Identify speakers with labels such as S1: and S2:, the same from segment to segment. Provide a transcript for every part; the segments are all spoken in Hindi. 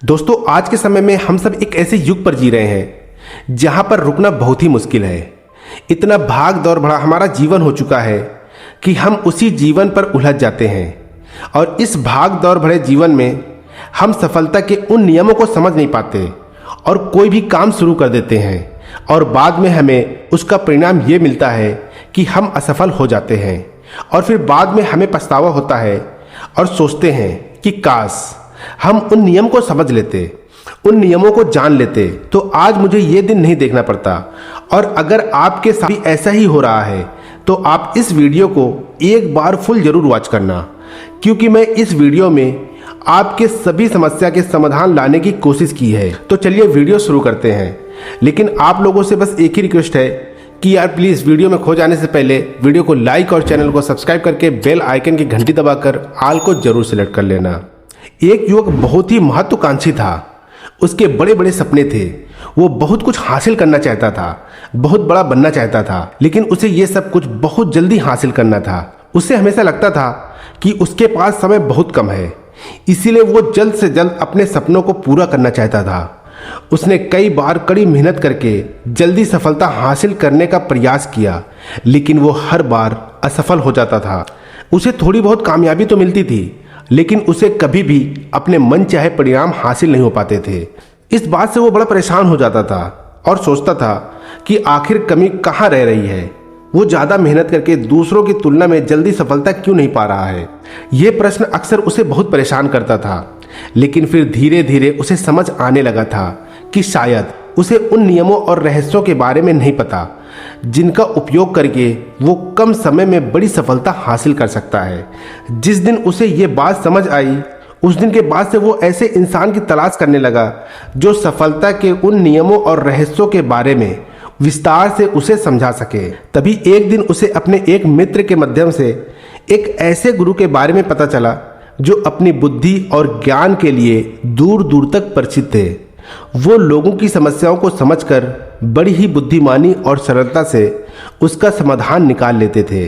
S1: दोस्तों, आज के समय में हम सब एक ऐसे युग पर जी रहे हैं जहां पर रुकना बहुत ही मुश्किल है। इतना भाग दौड़ भरा हमारा जीवन हो चुका है कि हम उसी जीवन पर उलझ जाते हैं और इस भाग दौड़ भरे जीवन में हम सफलता के उन नियमों को समझ नहीं पाते और कोई भी काम शुरू कर देते हैं और बाद में हमें उसका परिणाम ये मिलता है कि हम असफल हो जाते हैं और फिर बाद में हमें पछतावा होता है और सोचते हैं कि काश हम उन नियम को समझ लेते, उन नियमों को जान लेते तो आज मुझे ये दिन नहीं देखना पड़ता। और अगर आपके साथ भी ऐसा ही हो रहा है तो आप इस वीडियो को एक बार फुल जरूर वॉच करना, क्योंकि मैं इस वीडियो में आपके सभी समस्या के समाधान लाने की कोशिश की है। तो चलिए वीडियो शुरू करते हैं। लेकिन आप लोगों से बस एक ही रिक्वेस्ट है कि यार प्लीज़ वीडियो में खो जाने से पहले वीडियो को लाइक और चैनल को सब्सक्राइब करके बेल आइकन की घंटी दबाकर ऑल को जरूर सिलेक्ट कर लेना। एक युवक बहुत ही महत्वाकांक्षी था। उसके बड़े बड़े सपने थे। वो बहुत कुछ हासिल करना चाहता था, बहुत बड़ा बनना चाहता था, लेकिन उसे ये सब कुछ बहुत जल्दी हासिल करना था। उसे हमेशा लगता था कि उसके पास समय बहुत कम है, इसीलिए वो जल्द से जल्द अपने सपनों को पूरा करना चाहता था। उसने कई बार कड़ी मेहनत करके जल्दी सफलता हासिल करने का प्रयास किया, लेकिन वो हर बार असफल हो जाता था। उसे थोड़ी बहुत कामयाबी तो मिलती थी, लेकिन उसे कभी भी अपने मन चाहे परिणाम हासिल नहीं हो पाते थे। इस बात से वो बड़ा परेशान हो जाता था और सोचता था कि आखिर कमी कहाँ रह रही है। वो ज़्यादा मेहनत करके दूसरों की तुलना में जल्दी सफलता क्यों नहीं पा रहा है। ये प्रश्न अक्सर उसे बहुत परेशान करता था। लेकिन फिर धीरे धीरे उसे समझ आने लगा था कि शायद उसे उन नियमों और रहस्यों के बारे में नहीं पता जिनका उपयोग करके वो कम समय में बड़ी सफलता हासिल कर सकता है। जिस दिन उसे ये बात समझ आई, उस दिन के बाद से वो ऐसे इंसान की तलाश करने लगा जो सफलता के उन नियमों और रहस्यों के बारे में विस्तार से उसे समझा सके। तभी एक दिन उसे अपने एक मित्र के माध्यम से एक ऐसे गुरु के बारे में पता चला जो अपनी बुद्धि और ज्ञान के लिए दूर दूर तक परिचित थे। वो लोगों की समस्याओं को समझकर बड़ी ही बुद्धिमानी और सरलता से उसका समाधान निकाल लेते थे।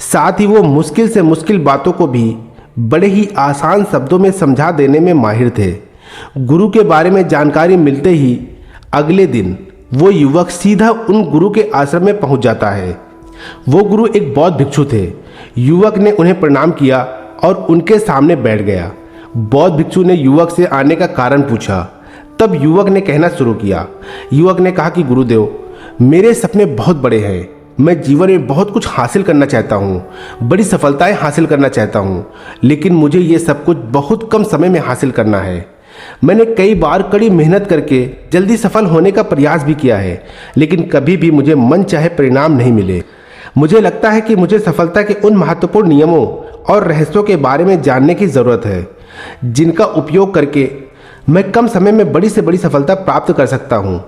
S1: साथ ही वो मुश्किल से मुश्किल बातों को भी बड़े ही आसान शब्दों में समझा देने में माहिर थे। गुरु के बारे में जानकारी मिलते ही अगले दिन वो युवक सीधा उन गुरु के आश्रम में पहुंच जाता है। वो गुरु एक बौद्ध भिक्षु थे। युवक ने उन्हें प्रणाम किया और उनके सामने बैठ गया। बौद्ध भिक्षु ने युवक से आने का कारण पूछा। तब युवक ने कहना शुरू किया। युवक ने कहा कि गुरुदेव, मेरे सपने बहुत बड़े हैं। मैं जीवन में बहुत कुछ हासिल करना चाहता हूँ, बड़ी सफलताएं हासिल करना चाहता हूँ, लेकिन मुझे ये सब कुछ बहुत कम समय में हासिल करना है। मैंने कई बार कड़ी मेहनत करके जल्दी सफल होने का प्रयास भी किया है, लेकिन कभी भी मुझे मन चाहे परिणाम नहीं मिले। मुझे लगता है कि मुझे सफलता के उन महत्वपूर्ण नियमों और रहस्यों के बारे में जानने की ज़रूरत है जिनका उपयोग करके मैं कम समय में बड़ी से बड़ी सफलता प्राप्त कर सकता हूँ।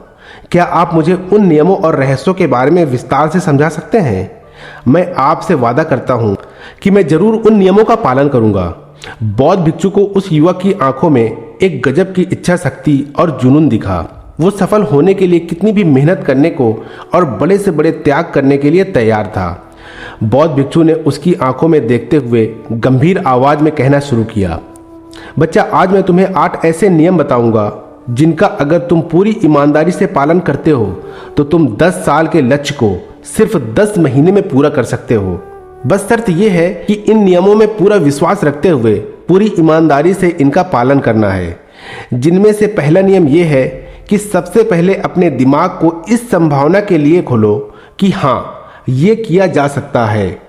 S1: क्या आप मुझे उन नियमों और रहस्यों के बारे में विस्तार से समझा सकते हैं? मैं आपसे वादा करता हूँ कि मैं जरूर उन नियमों का पालन करूँगा। बौद्ध भिक्षु को उस युवक की आंखों में एक गजब की इच्छा शक्ति और जुनून दिखा। वो सफल होने के लिए कितनी भी मेहनत करने को और बड़े से बड़े त्याग करने के लिए तैयार था। बौद्ध भिक्षु ने उसकी आंखों में देखते हुए गंभीर आवाज में कहना शुरू किया, बच्चा, आज मैं तुम्हें 8 ऐसे नियम बताऊंगा जिनका अगर तुम पूरी ईमानदारी से पालन करते हो तो तुम 10 साल के लक्ष्य को सिर्फ 10 महीने में पूरा कर सकते हो। बस शर्त यह है कि इन नियमों में पूरा विश्वास रखते हुए पूरी ईमानदारी से इनका पालन करना है। जिनमें से पहला नियम यह है कि सबसे पहले अपने दिमाग को इस संभावना के लिए खोलो कि हाँ, ये किया जा सकता है।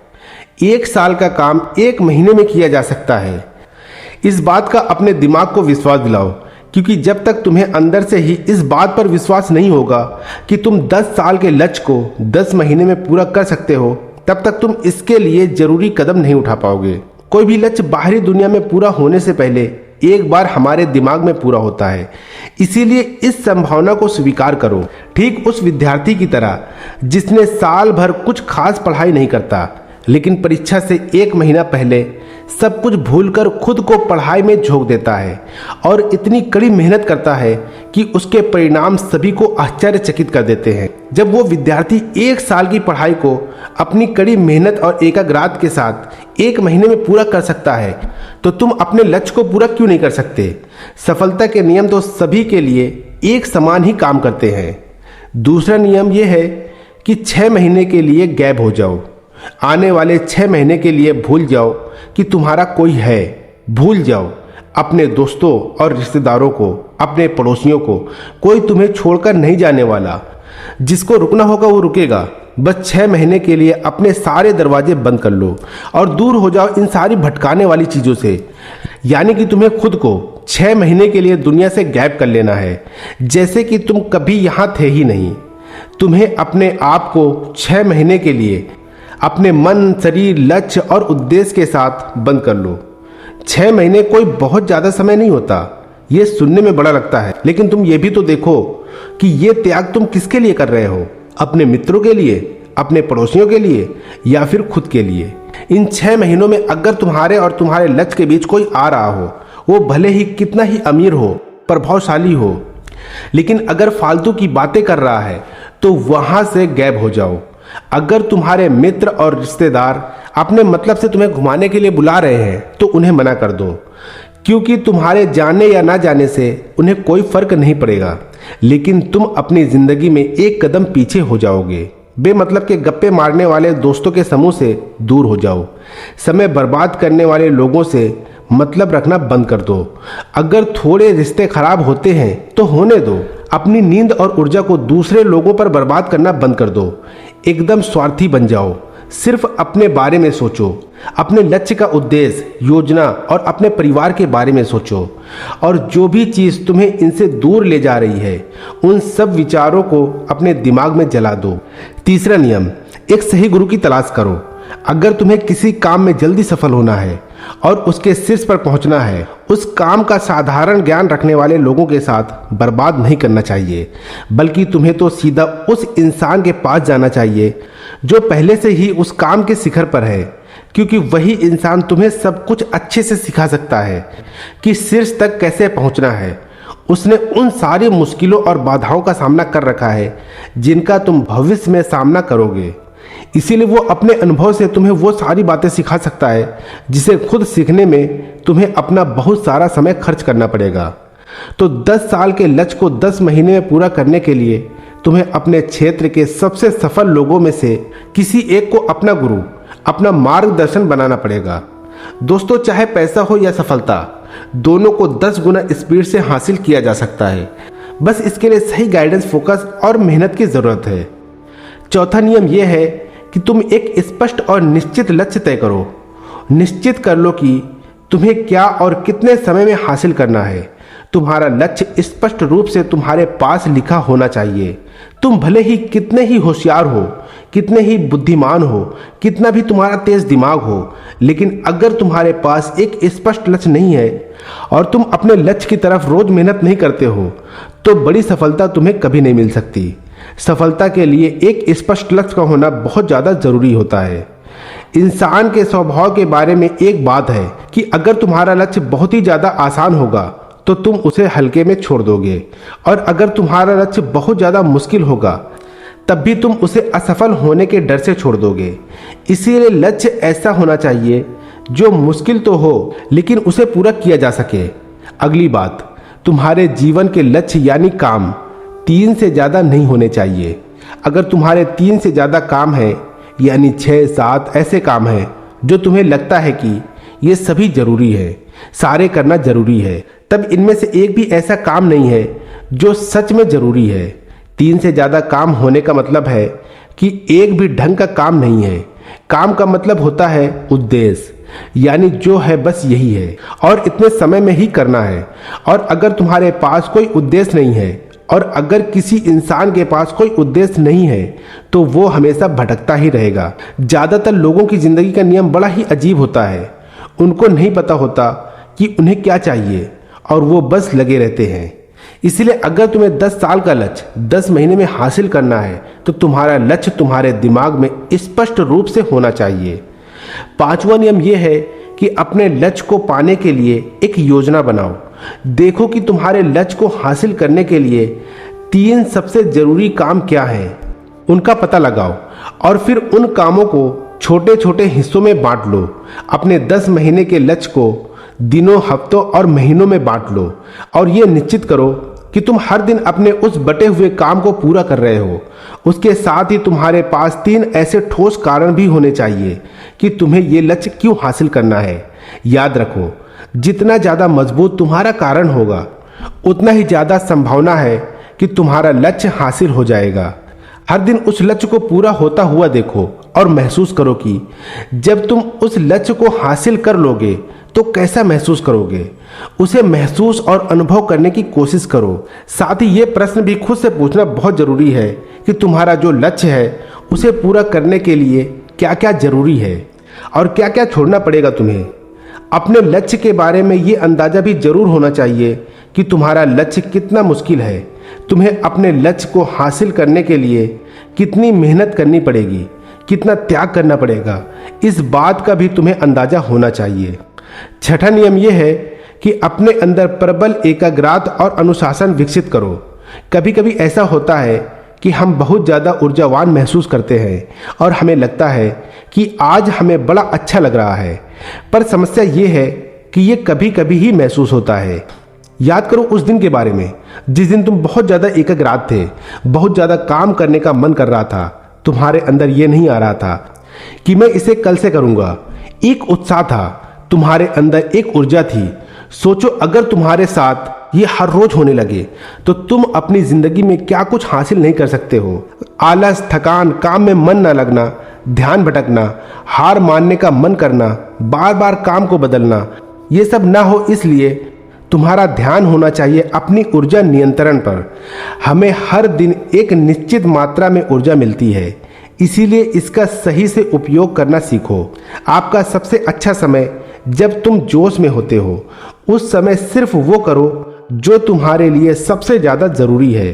S1: 1 साल का काम 1 महीने में किया जा सकता है। इस बात का अपने दिमाग को विश्वास दिलाओ, क्योंकि जब तक तुम्हें अंदर से ही इस बात पर विश्वास नहीं होगा कि तुम 10 साल के लक्ष्य को 10 महीने में पूरा कर सकते हो, तब तक तुम इसके लिए जरूरी कदम नहीं उठा पाओगे। कोई भी लक्ष्य बाहरी दुनिया में पूरा होने से पहले एक बार हमारे दिमाग में पूरा होता है। इसीलिए इस संभावना को स्वीकार करो। ठीक उस विद्यार्थी की तरह जिसने साल भर कुछ खास पढ़ाई नहीं करता, लेकिन परीक्षा से 1 महीना पहले सब कुछ भूलकर खुद को पढ़ाई में झोंक देता है और इतनी कड़ी मेहनत करता है कि उसके परिणाम सभी को आश्चर्यचकित कर देते हैं। जब वो विद्यार्थी 1 साल की पढ़ाई को अपनी कड़ी मेहनत और एकाग्रता के साथ 1 महीने में पूरा कर सकता है, तो तुम अपने लक्ष्य को पूरा क्यों नहीं कर सकते? सफलता के नियम तो सभी के लिए एक समान ही काम करते हैं। दूसरा नियम यह है कि 6 महीने के लिए गैप हो जाओ। आने वाले 6 महीने के लिए भूल जाओ कि तुम्हारा कोई है। भूल जाओ अपने दोस्तों और रिश्तेदारों को, अपने पड़ोसियों को। कोई तुम्हें छोड़कर नहीं जाने वाला। जिसको रुकना होगा वो रुकेगा। बस 6 महीने के लिए अपने सारे दरवाजे बंद कर लो और दूर हो जाओ इन सारी भटकाने वाली चीज़ों से। यानी कि तुम्हें खुद को 6 महीने के लिए दुनिया से गैप कर लेना है, जैसे कि तुम कभी यहाँ थे ही नहीं। तुम्हें अपने आप को 6 महीने के लिए अपने मन, शरीर, लक्ष्य और उद्देश्य के साथ बंद कर लो। 6 महीने कोई बहुत ज़्यादा समय नहीं होता। ये सुनने में बड़ा लगता है, लेकिन तुम ये भी तो देखो कि ये त्याग तुम किसके लिए कर रहे हो? अपने मित्रों के लिए, अपने पड़ोसियों के लिए, या फिर खुद के लिए? इन 6 महीनों में अगर तुम्हारे और तुम्हारे लक्ष्य के बीच कोई आ रहा हो, वो भले ही कितना ही अमीर हो, प्रभावशाली हो, लेकिन अगर फालतू की बातें कर रहा है तो वहां से गैप हो जाओ। अगर तुम्हारे मित्र और रिश्तेदार अपने मतलब से तुम्हें घुमाने के लिए बुला रहे हैं तो उन्हें मना कर दो, क्योंकि तुम्हारे जाने या ना जाने से उन्हें कोई फर्क नहीं पड़ेगा, लेकिन तुम अपनी जिंदगी में एक कदम पीछे हो जाओगे। बेमतलब के गप्पे मारने वाले दोस्तों के समूह से दूर हो जाओ। समय बर्बाद करने वाले लोगों से मतलब रखना बंद कर दो। अगर थोड़े रिश्ते खराब होते हैं तो होने दो। अपनी नींद और ऊर्जा को दूसरे लोगों पर बर्बाद करना बंद कर दो। एकदम स्वार्थी बन जाओ। सिर्फ अपने बारे में सोचो, अपने लक्ष्य का उद्देश्य, योजना और अपने परिवार के बारे में सोचो। और जो भी चीज़ तुम्हें इनसे दूर ले जा रही है, उन सब विचारों को अपने दिमाग में जला दो। तीसरा नियम, एक सही गुरु की तलाश करो। अगर तुम्हें किसी काम में जल्दी सफल होना है और उसके शीर्ष पर पहुंचना है, उस काम का साधारण ज्ञान रखने वाले लोगों के साथ बर्बाद नहीं करना चाहिए, बल्कि तुम्हें तो सीधा उस इंसान के पास जाना चाहिए जो पहले से ही उस काम के शिखर पर है, क्योंकि वही इंसान तुम्हें सब कुछ अच्छे से सिखा सकता है कि शीर्ष तक कैसे पहुंचना है। उसने उन सारी मुश्किलों और बाधाओं का सामना कर रखा है जिनका तुम भविष्य में सामना करोगे। इसीलिए वो अपने अनुभव से तुम्हें वो सारी बातें सिखा सकता है जिसे खुद सीखने में तुम्हें अपना बहुत सारा समय खर्च करना पड़ेगा। तो 10 साल के लक्ष्य को 10 महीने में पूरा करने के लिए तुम्हें अपने क्षेत्र के सबसे सफल लोगों में से किसी एक को अपना गुरु, अपना मार्गदर्शन बनाना पड़ेगा। दोस्तों, चाहे पैसा हो या सफलता, दोनों को 10 गुना स्पीड से हासिल किया जा सकता है। बस इसके लिए सही गाइडेंस, फोकस और मेहनत की ज़रूरत है। चौथा नियम यह है कि तुम एक स्पष्ट और निश्चित लक्ष्य तय करो। निश्चित कर लो कि तुम्हें क्या और कितने समय में हासिल करना है। तुम्हारा लक्ष्य स्पष्ट रूप से तुम्हारे पास लिखा होना चाहिए। तुम भले ही कितने ही होशियार हो, कितने ही बुद्धिमान हो, कितना भी तुम्हारा तेज दिमाग हो, लेकिन अगर तुम्हारे पास एक स्पष्ट लक्ष्य नहीं है और तुम अपने लक्ष्य की तरफ रोज मेहनत नहीं करते हो, तो बड़ी सफलता तुम्हें कभी नहीं मिल सकती। सफलता के लिए एक स्पष्ट लक्ष्य का होना बहुत ज़्यादा जरूरी होता है। इंसान के स्वभाव के बारे में एक बात है कि अगर तुम्हारा लक्ष्य बहुत ही ज़्यादा आसान होगा तो तुम उसे हल्के में छोड़ दोगे, और अगर तुम्हारा लक्ष्य बहुत ज़्यादा मुश्किल होगा तब भी तुम उसे असफल होने के डर से छोड़ दोगे। इसीलिए लक्ष्य ऐसा होना चाहिए जो मुश्किल तो हो लेकिन उसे पूरा किया जा सके। अगली बात, तुम्हारे जीवन के लक्ष्य यानी काम 3 से ज़्यादा नहीं होने चाहिए। अगर तुम्हारे 3 से ज़्यादा काम हैं, यानी 6-7 ऐसे काम हैं जो तुम्हें लगता है कि ये सभी ज़रूरी है, सारे करना ज़रूरी है, तब इनमें से एक भी ऐसा काम नहीं है जो सच में ज़रूरी है। 3 से ज़्यादा काम होने का मतलब है कि एक भी ढंग का काम नहीं है। काम का मतलब होता है उद्देश्य, यानी जो है बस यही है और इतने समय में ही करना है। और अगर तुम्हारे पास कोई उद्देश्य नहीं है, और अगर किसी इंसान के पास कोई उद्देश्य नहीं है, तो वो हमेशा भटकता ही रहेगा। ज़्यादातर लोगों की ज़िंदगी का नियम बड़ा ही अजीब होता है। उनको नहीं पता होता कि उन्हें क्या चाहिए और वो बस लगे रहते हैं। इसलिए अगर तुम्हें 10 साल का लक्ष्य 10 महीने में हासिल करना है, तो तुम्हारा लक्ष्य तुम्हारे दिमाग में स्पष्ट रूप से होना चाहिए। 5वां नियम यह है कि अपने लक्ष्य को पाने के लिए एक योजना बनाओ। देखो कि तुम्हारे लक्ष्य को हासिल करने के लिए 3 सबसे जरूरी काम क्या हैं, उनका पता लगाओ और फिर उन कामों को छोटे छोटे हिस्सों में बांट लो। अपने 10 महीने के लक्ष्य को दिनों, हफ्तों और महीनों में बांट लो और यह निश्चित करो कि तुम हर दिन अपने उस बटे हुए काम को पूरा कर रहे हो। उसके साथ ही तुम्हारे पास 3 ऐसे ठोस कारण भी होने चाहिए कि तुम्हें यह लक्ष्य क्यों हासिल करना है। याद रखो, जितना ज़्यादा मजबूत तुम्हारा कारण होगा, उतना ही ज़्यादा संभावना है कि तुम्हारा लक्ष्य हासिल हो जाएगा। हर दिन उस लक्ष्य को पूरा होता हुआ देखो और महसूस करो कि जब तुम उस लक्ष्य को हासिल कर लोगे तो कैसा महसूस करोगे। उसे महसूस और अनुभव करने की कोशिश करो। साथ ही ये प्रश्न भी खुद से पूछना बहुत जरूरी है कि तुम्हारा जो लक्ष्य है उसे पूरा करने के लिए क्या क्या जरूरी है और क्या क्या छोड़ना पड़ेगा तुम्हें। अपने लक्ष्य के बारे में ये अंदाजा भी जरूर होना चाहिए कि तुम्हारा लक्ष्य कितना मुश्किल है। तुम्हें अपने लक्ष्य को हासिल करने के लिए कितनी मेहनत करनी पड़ेगी, कितना त्याग करना पड़ेगा, इस बात का भी तुम्हें अंदाजा होना चाहिए। छठा नियम यह है कि अपने अंदर प्रबल एकाग्रता और अनुशासन विकसित करो। कभी कभी ऐसा होता है कि हम बहुत ज़्यादा ऊर्जावान महसूस करते हैं और हमें लगता है कि आज हमें बड़ा अच्छा लग रहा है, पर समस्या ये है कि ये कभी कभी ही महसूस होता है। याद करो उस दिन के बारे में जिस दिन तुम बहुत ज़्यादा एकाग्रत थे, बहुत ज़्यादा काम करने का मन कर रहा था। तुम्हारे अंदर ये नहीं आ रहा था कि मैं इसे कल से करूँगा। एक उत्साह था, तुम्हारे अंदर एक ऊर्जा थी। सोचो अगर तुम्हारे साथ ये हर रोज होने लगे तो तुम अपनी जिंदगी में क्या कुछ हासिल नहीं कर सकते हो। आलस, थकान, काम में मन न लगना, ध्यान भटकना, हार मानने का मन करना, बार बार काम को बदलना, ये सब ना हो। इसलिए तुम्हारा ध्यान होना चाहिए अपनी ऊर्जा नियंत्रण पर। हमें हर दिन एक निश्चित मात्रा में ऊर्जा मिलती है, इसीलिए इसका सही से उपयोग करना सीखो। आपका सबसे अच्छा समय जब तुम जोश में होते हो, उस समय सिर्फ वो करो जो तुम्हारे लिए सबसे ज़्यादा ज़रूरी है।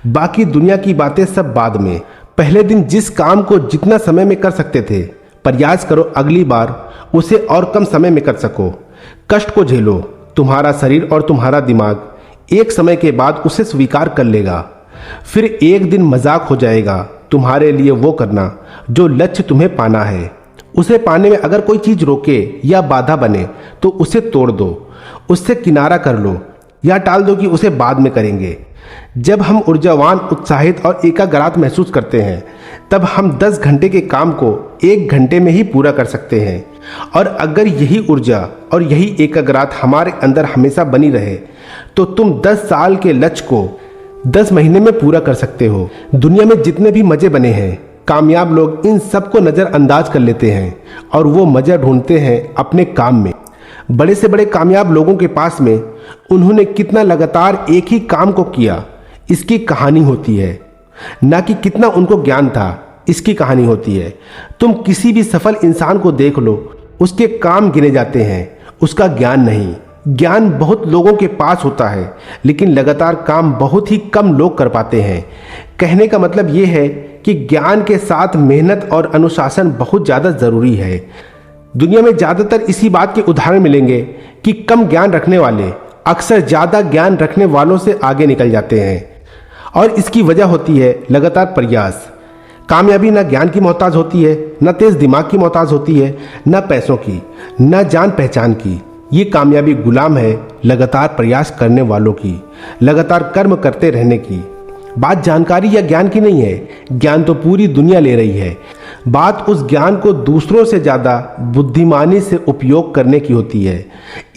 S1: बाकी दुनिया की बातें सब बाद में। पहले दिन जिस काम को जितना समय में कर सकते थे, प्रयास करो अगली बार उसे और कम समय में कर सको। कष्ट को झेलो। तुम्हारा शरीर और तुम्हारा दिमाग एक समय के बाद उसे स्वीकार कर लेगा। फिर एक दिन मजाक हो जाएगा तुम्हारे लिए वो करना जो लक्ष्य तुम्हें पाना है। उसे पाने में अगर कोई चीज़ रोके या बाधा बने तो उसे तोड़ दो, उससे किनारा कर लो या टाल दो कि उसे बाद में करेंगे। जब हम ऊर्जावान, उत्साहित और एकाग्रत महसूस करते हैं तब हम 10 घंटे के काम को 1 घंटे में ही पूरा कर सकते हैं। और अगर यही ऊर्जा और यही एकाग्रता हमारे अंदर हमेशा बनी रहे तो तुम 10 साल के लक्ष्य को 10 महीने में पूरा कर सकते हो। दुनिया में जितने भी मजे बने हैं, कामयाब लोग इन सबको नज़रअंदाज कर लेते हैं और वो मज़ा ढूंढते हैं अपने काम में। बड़े से बड़े कामयाब लोगों के पास में उन्होंने कितना लगातार एक ही काम को किया, इसकी कहानी होती है, ना कि कितना उनको ज्ञान था, इसकी कहानी होती है। तुम किसी भी सफल इंसान को देख लो, उसके काम गिने जाते हैं, उसका ज्ञान नहीं। ज्ञान बहुत लोगों के पास होता है लेकिन लगातार काम बहुत ही कम लोग कर पाते हैं। कहने का मतलब ये है कि ज्ञान के साथ मेहनत और अनुशासन बहुत ज़्यादा ज़रूरी है। दुनिया में ज़्यादातर इसी बात के उदाहरण मिलेंगे कि कम ज्ञान रखने वाले अक्सर ज़्यादा ज्ञान रखने वालों से आगे निकल जाते हैं और इसकी वजह होती है लगातार प्रयास। कामयाबी न ज्ञान की मोहताज होती है, न तेज दिमाग की मोहताज होती है, न पैसों की, न जान पहचान की। ये कामयाबी गुलाम है लगातार प्रयास करने वालों की, लगातार कर्म करते रहने की। बात जानकारी या ज्ञान की नहीं है, ज्ञान तो पूरी दुनिया ले रही है। बात उस ज्ञान को दूसरों से ज़्यादा बुद्धिमानी से उपयोग करने की होती है।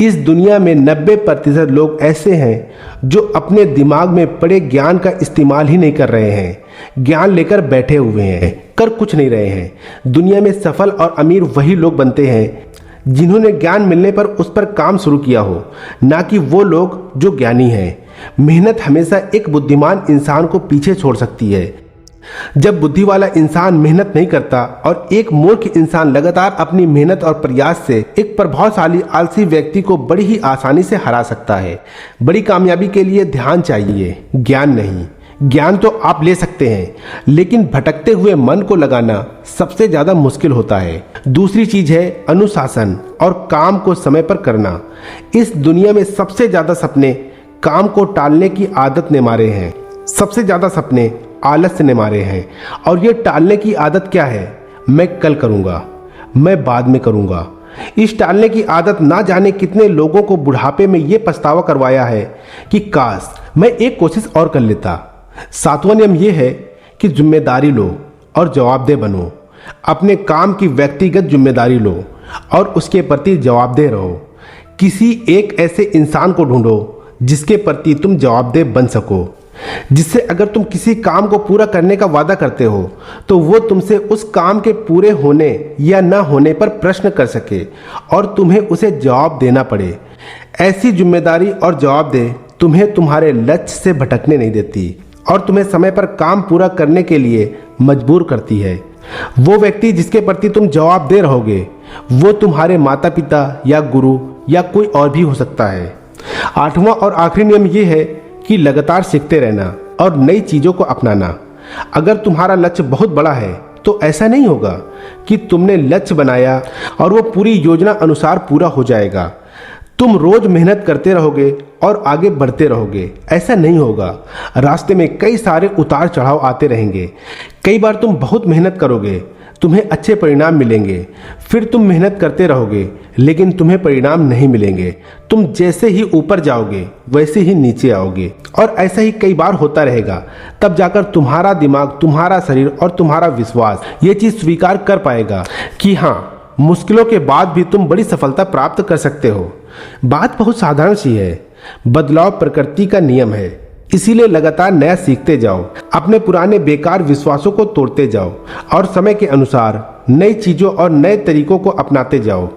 S1: इस दुनिया में 90% लोग ऐसे हैं जो अपने दिमाग में पड़े ज्ञान का इस्तेमाल ही नहीं कर रहे हैं, ज्ञान लेकर बैठे हुए हैं, कर कुछ नहीं रहे हैं। दुनिया में सफल और अमीर वही लोग बनते हैं जिन्होंने ज्ञान मिलने पर उस पर काम शुरू किया हो, ना कि वो लोग जो ज्ञानी हैं। मेहनत हमेशा एक बुद्धिमान इंसान को पीछे छोड़ सकती है। जब बुद्धि वाला इंसान मेहनत नहीं करता और एक मूर्ख इंसान लगातार अपनी मेहनत और प्रयास से एक प्रभावशाली आलसी व्यक्ति को बड़ी ही आसानी से हरा सकता है। बड़ी कामयाबी के लिए ध्यान चाहिए, ज्ञान नहीं। ज्ञान तो आप ले सकते हैं, लेकिन भटकते हुए मन को लगाना सबसे ज्यादा मुश्किल होता है। दूसरी चीज है अनुशासन और काम को समय पर करना। इस दुनिया में सबसे ज्यादा सपने काम को टालने की आदत ने मारे हैं, सबसे ज्यादा सपने आलस्य ने मारे हैं। और ये टालने की आदत क्या है? मैं कल करूंगा, मैं बाद में करूंगा। इस टालने की आदत ना जाने कितने लोगों को बुढ़ापे में ये पछतावा करवाया है कि काश मैं एक कोशिश और कर लेता। सातवां नियम यह है कि जिम्मेदारी लो और जवाबदेह बनो। अपने काम की व्यक्तिगत जिम्मेदारी लो और उसके प्रति जवाबदेह रहो। किसी एक ऐसे इंसान को ढूंढो जिसके प्रति तुम जवाबदेह बन सको, जिससे अगर तुम किसी काम को पूरा करने का वादा करते हो तो वो तुमसे उस काम के पूरे होने या ना होने पर प्रश्न कर सके और तुम्हें उसे जवाब देना पड़े। ऐसी जिम्मेदारी और जवाबदेह तुम्हें तुम्हारे लक्ष्य से भटकने नहीं देती और तुम्हें समय पर काम पूरा करने के लिए मजबूर करती है। वो व्यक्ति जिसके प्रति तुम जवाबदेह रहोगे वो तुम्हारे माता पिता या गुरु या कोई और भी हो सकता है। आठवां और आखिरी नियम ये है कि लगातार सीखते रहना और नई चीजों को अपनाना। अगर तुम्हारा लक्ष्य बहुत बड़ा है तो ऐसा नहीं होगा कि तुमने लक्ष्य बनाया और वो पूरी योजना अनुसार पूरा हो जाएगा। तुम रोज मेहनत करते रहोगे और आगे बढ़ते रहोगे, ऐसा नहीं होगा। रास्ते में कई सारे उतार चढ़ाव आते रहेंगे। कई बार तुम बहुत मेहनत करोगे, तुम्हें अच्छे परिणाम मिलेंगे, फिर तुम मेहनत करते रहोगे लेकिन तुम्हें परिणाम नहीं मिलेंगे। तुम जैसे ही ऊपर जाओगे वैसे ही नीचे आओगे और ऐसा ही कई बार होता रहेगा। तब जाकर तुम्हारा दिमाग, तुम्हारा शरीर और तुम्हारा विश्वास ये चीज स्वीकार कर पाएगा कि हाँ, मुश्किलों के बाद भी तुम बड़ी सफलता प्राप्त कर सकते हो। बात बहुत साधारण सी है, बदलाव प्रकृति का नियम है, इसीलिए लगातार नया सीखते जाओ, अपने पुराने बेकार विश्वासों को तोड़ते जाओ और समय के अनुसार नई चीजों और नए तरीकों को अपनाते जाओ।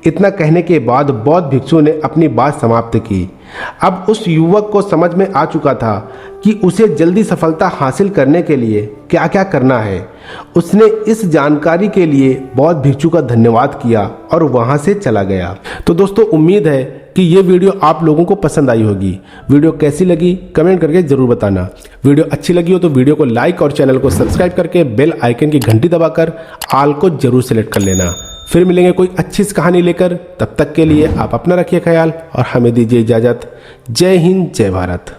S1: इतना कहने के बाद बौद्ध भिक्षु ने अपनी बात समाप्त की। अब उस युवक को समझ में आ चुका था कि उसे जल्दी सफलता हासिल करने के लिए क्या क्या करना है। उसने इस जानकारी के लिए बौद्ध भिक्षु का धन्यवाद किया और वहां से चला गया। तो दोस्तों, उम्मीद है कि ये वीडियो आप लोगों को पसंद आई होगी। वीडियो कैसी लगी कमेंट करके जरूर बताना। वीडियो अच्छी लगी हो तो वीडियो को लाइक और चैनल को सब्सक्राइब करके बेल आइकन की घंटी दबाकर ऑल को जरूर सेलेक्ट कर लेना। फिर मिलेंगे कोई अच्छी सी कहानी लेकर। तब तक के लिए आप अपना रखिए ख्याल और हमें दीजिए इजाजत। जय हिंद, जय भारत।